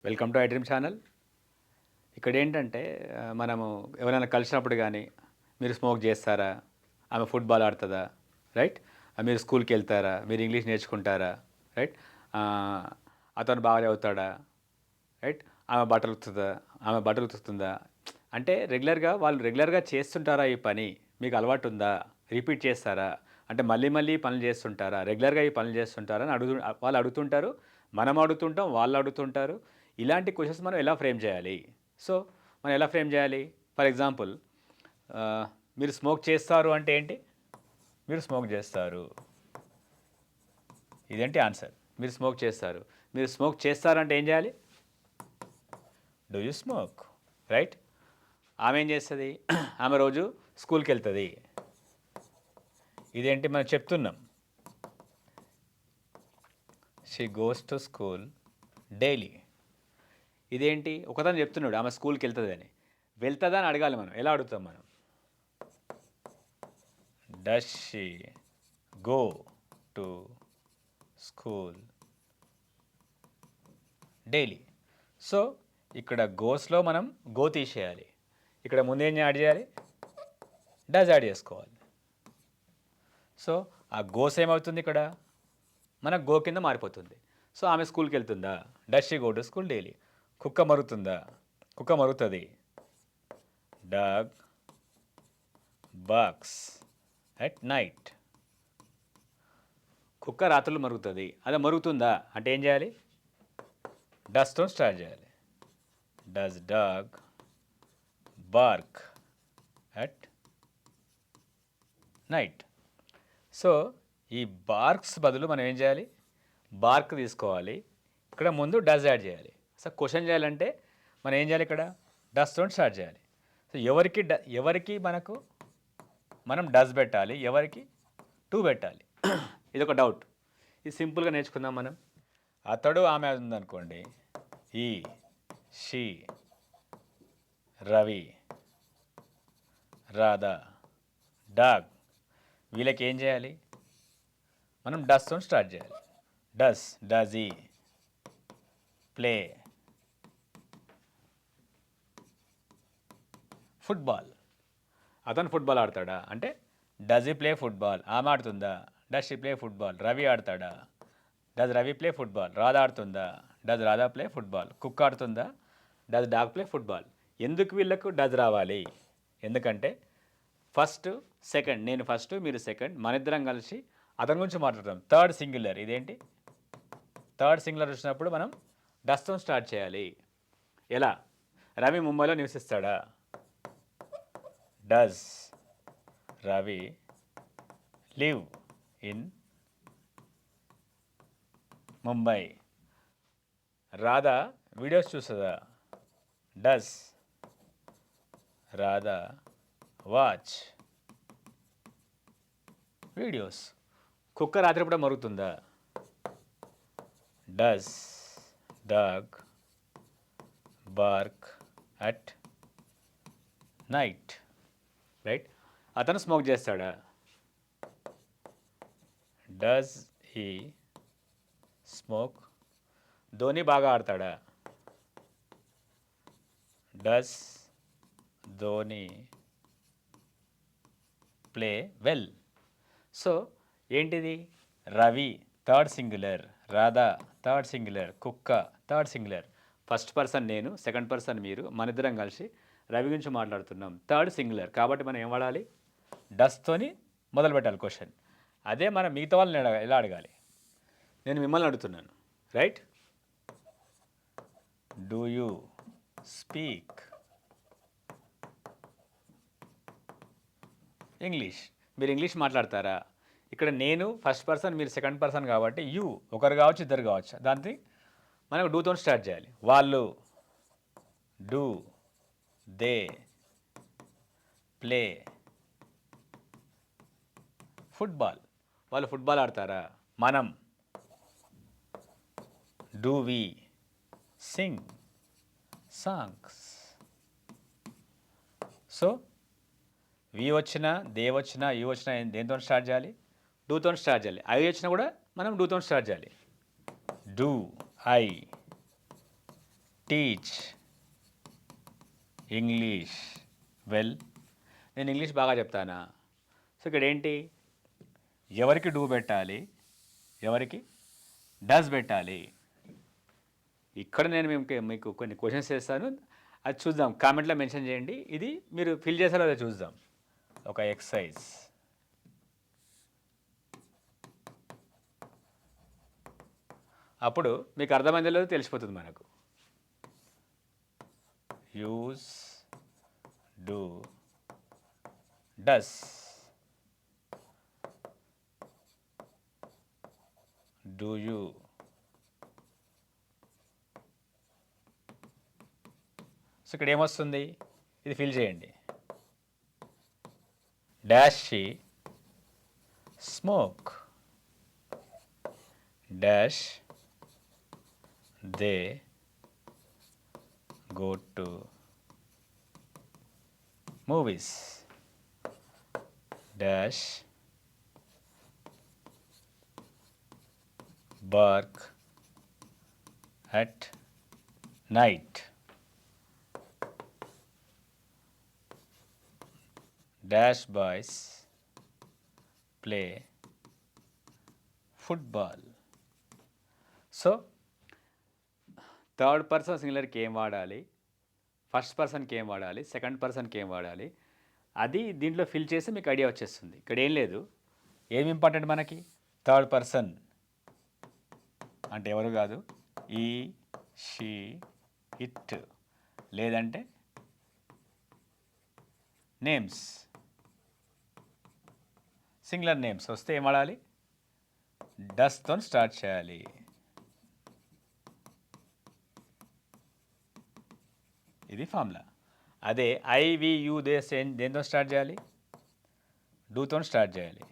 Welcome to iDream channel. ఇక్కడ ఏంటంటే మనము ఎవరైనా కలిసినప్పుడు కానీ మీరు స్మోక్ చేస్తారా, ఆమె ఫుట్బాల్ ఆడుతుందా, రైట్, మీరు స్కూల్కి వెళ్తారా, మీరు ఇంగ్లీష్ నేర్చుకుంటారా, రైట్, అతను బాగా చదువుతాడా, రైట్, ఆమె బట్టలు ఉతుకుతుందా, అంటే వాళ్ళు రెగ్యులర్గా చేస్తుంటారా ఈ పని, మీకు అలవాటు ఉందా, రిపీట్ చేస్తారా, అంటే మళ్ళీ మళ్ళీ పనులు చేస్తుంటారా, రెగ్యులర్గా ఈ పనులు చేస్తుంటారా అని వాళ్ళు అడుగుతుంటారు, మనం అడుగుతుంటాం, వాళ్ళు అడుగుతుంటారు. ఇలాంటి క్వశ్చన్స్ మనం ఎలా ఫ్రేమ్ చేయాలి? సో మనం ఎలా ఫ్రేమ్ చేయాలి? ఫర్ ఎగ్జాంపుల్, మీరు స్మోక్ చేస్తారు అంటే ఏంటి? మీరు స్మోక్ చేస్తారు, ఇదేంటి ఆన్సర్. మీరు స్మోక్ చేస్తారు. మీరు స్మోక్ చేస్తారంటే ఏం చేయాలి? Do you smoke, right. ఆమె ఏం చేస్తుంది? ఆమె రోజు స్కూల్కి వెళ్తుంది, ఇదేంటి మనం చెప్తున్నాం, she goes to school daily. ఇదేంటి ఒకతను చెప్తున్నాడు ఆమె స్కూల్కి వెళ్తుంది అని. వెళ్తుందా అని అడగాలి మనం. ఎలా అడుగుతాం మనం? Does she go to school daily. So ఇక్కడ గోస్లో మనం గో తీసేయాలి, ఇక్కడ ముందేం యాడ్ చేయాలి? డస్ యాడ్ చేసుకోవాలి. సో ఆ గోస్ ఏమవుతుంది ఇక్కడ? మనకు గో కింద మారిపోతుంది. సో ఆమె స్కూల్కి వెళ్తుందా? Does she go to school daily. కుక్క మరుగుతుందా? కుక్క మరుగుతుంది. Dog barks at night. కుక్క రాత్రులు మరుగుతుంది. అదే మరుగుతుందా అంటే ఏం చేయాలి? డస్తో స్టార్ట్ చేయాలి. Does dog bark at night. So ఈ బార్క్స్ బదులు మనం ఏం చేయాలి? బార్క్ తీసుకోవాలి, ఇక్కడ ముందు డస్ యాడ్ చేయాలి. సో క్వశ్చన్ చేయాలంటే మనం ఏం చేయాలి? ఇక్కడ డస్తో స్టార్ట్ చేయాలి. సో ఎవరికి మనం డస్ పెట్టాలి, ఎవరికి టు పెట్టాలి, ఇది ఒక డౌట్. ఇది సింపుల్గా నేర్చుకుందాం మనం. అతడు ఆమె ఉందనుకోండి, ఈ షీ రవి రాధా డాగ్, వీళ్ళకి ఏం చేయాలి? మనం డస్తో స్టార్ట్ చేయాలి. Does he play football. అతను ఫుట్బాల్ ఆడతాడా అంటే డస్ ఈ ప్లే ఫుట్బాల్. ఆమె ఆడుతుందా? Does she play football. Ravi ఆడతాడా? Does Ravi play football. Radha ఆడుతుందా? Does Radha play football. కుక్క ఆడుతుందా? Does dog play football. ఎందుకు వీళ్ళకు డస్ రావాలి? ఎందుకంటే ఫస్ట్ సెకండ్, నేను ఫస్ట్ మీరు సెకండ్, మన ఇద్దరం కలిసి అతని గురించి మాట్లాడతాం. థర్డ్ సింగులర్, ఇదేంటి థర్డ్ సింగులర్ వచ్చినప్పుడు మనం డస్తో స్టార్ట్ చేయాలి. ఎలా? రవి ముంబైలో నివసిస్తాడా? Does Ravi live in Mumbai. Radha videos చూస్తుందా? Does Radha watch videos. కుక్క రాత్రిపూట మరుగుతుందా? Does dog bark at night, right. అతను స్మోక్ చేస్తాడా? Does he smoke. ధోని బాగా ఆడతాడా? Does Dhoni play well. So ఏంటిది? Ravi third singular, Radha third singular, కుక్క థర్డ్ సింగులర్. ఫస్ట్ పర్సన్ నేను, సెకండ్ పర్సన్ మీరు, మన ఇద్దరం కలిసి రవి గురించి మాట్లాడుతున్నాం. థర్డ్ సింగులర్ కాబట్టి మనం ఏం వాడాలి? డస్తోని మొదలు పెట్టాలి క్వశ్చన్. అదే మనం మిగతా వాళ్ళని ఎలా అడగాలి? నేను మిమ్మల్ని అడుగుతున్నాను, right. Do you speak English? మీరు ఇంగ్లీష్ మాట్లాడతారా? ఇక్కడ నేను ఫస్ట్ పర్సన్, మీరు సెకండ్ పర్సన్ కాబట్టి యూ ఒకరు కావచ్చు, ఇద్దరు కావచ్చు. దాన్ని మనకు డూతో స్టార్ట్ చేయాలి. వాళ్ళు, డూ దే ప్లే ఫుట్బాల్. వాళ్ళు ఫుట్బాల్ ఆడతారా? మనం, do we sing songs. So we వచ్చినా, దే వచ్చినా, యూ వచ్చినా దేంతో స్టార్ట్ చేయాలి? డూతో స్టార్ట్ చేయాలి. ఐ వచ్చినా కూడా మనం డూతో స్టార్ట్ చేయాలి. Do I teach English well. నేను ఇంగ్లీష్ బాగా చెప్తానా? సో ఇక్కడ ఏంటి, ఎవరికి డూ పెట్టాలి, ఎవరికి డస్ పెట్టాలి. ఇక్కడ నేను మీకు కొన్ని క్వశ్చన్స్ చేస్తాను, అది చూద్దాం. కామెంట్లో మెన్షన్ చేయండి. ఇది మీరు ఫిల్ చేసారో అదే చూద్దాం. ఒక ఎక్సర్సైజ్. అప్పుడు మీకు అర్థమైందో లేదో తెలిసిపోతుంది మనకు. Use do does do you so ఇక్కడ ఏమొస్తుంది, ఇది ఫిల్ చేయండి. Dash she smoke, dash they go to movies, dash bark at night, dash boys play football. So third person సింగులర్కి ఏం వాడాలి, ఫస్ట్ పర్సన్కి ఏం వాడాలి, సెకండ్ పర్సన్కి ఏం వాడాలి, అది దీంట్లో ఫిల్ చేసి మీకు ఐడియా వచ్చేస్తుంది. ఇక్కడ ఏం లేదు, ఏమి ఇంపార్టెంట్ మనకి, థర్డ్ పర్సన్ అంటే ఎవరు కాదు, ఈ షీ ఇట్, లేదంటే నేమ్స్, సింగులర్ నేమ్స్ వస్తే ఏం వాడాలి, డస్తో స్టార్ట్ చేయాలి. ఇది ఫార్ములా. అదే ఐ వి యూ దే దేంతో స్టార్ట్ చేయాలి, డూతో స్టార్ట్ చేయాలి.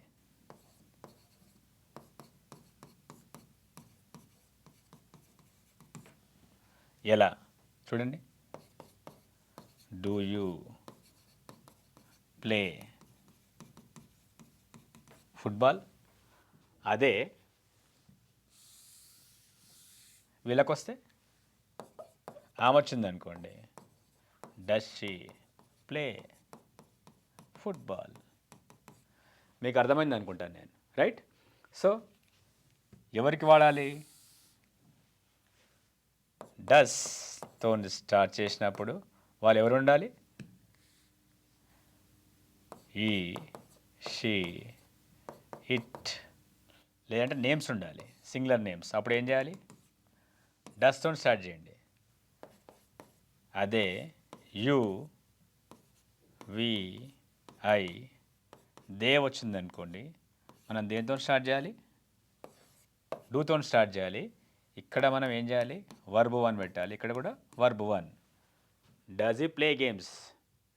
ఎలా చూడండి, డూ యూ ప్లే ఫుట్బాల్. అదే వీళ్ళకొస్తే ఆమె వచ్చింది అనుకోండి, డస్ షీ ప్లే ఫుట్బాల్. మీకు అర్థమైంది అనుకుంటాను నేను, రైట్? సో ఎవరికి వాడాలి, డస్తో స్టార్ట్ చేసినప్పుడు వాళ్ళు ఎవరు ఉండాలి, ఈ షీ ఇట్, లేదంటే నేమ్స్ ఉండాలి, సింగులర్ నేమ్స్. అప్పుడు ఏం చేయాలి, డస్తో స్టార్ట్ చేయండి. అదే యు వి ఐ దే వచ్చిందనుకోండి, మనం దేంతో స్టార్ట్ చేయాలి, డూతో స్టార్ట్ చేయాలి. ఇక్కడ మనం ఏం చేయాలి, వర్బ్ 1 పెట్టాలి. ఇక్కడ కూడా verb 1. Does you play games,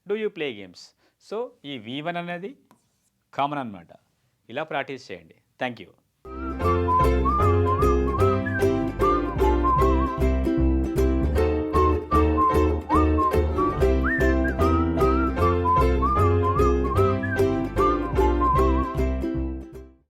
do you play games. So ఈ V1 అనేది కామన్ అనమాట. ఇలా ప్రాక్టీస్ చేయండి. Thank you.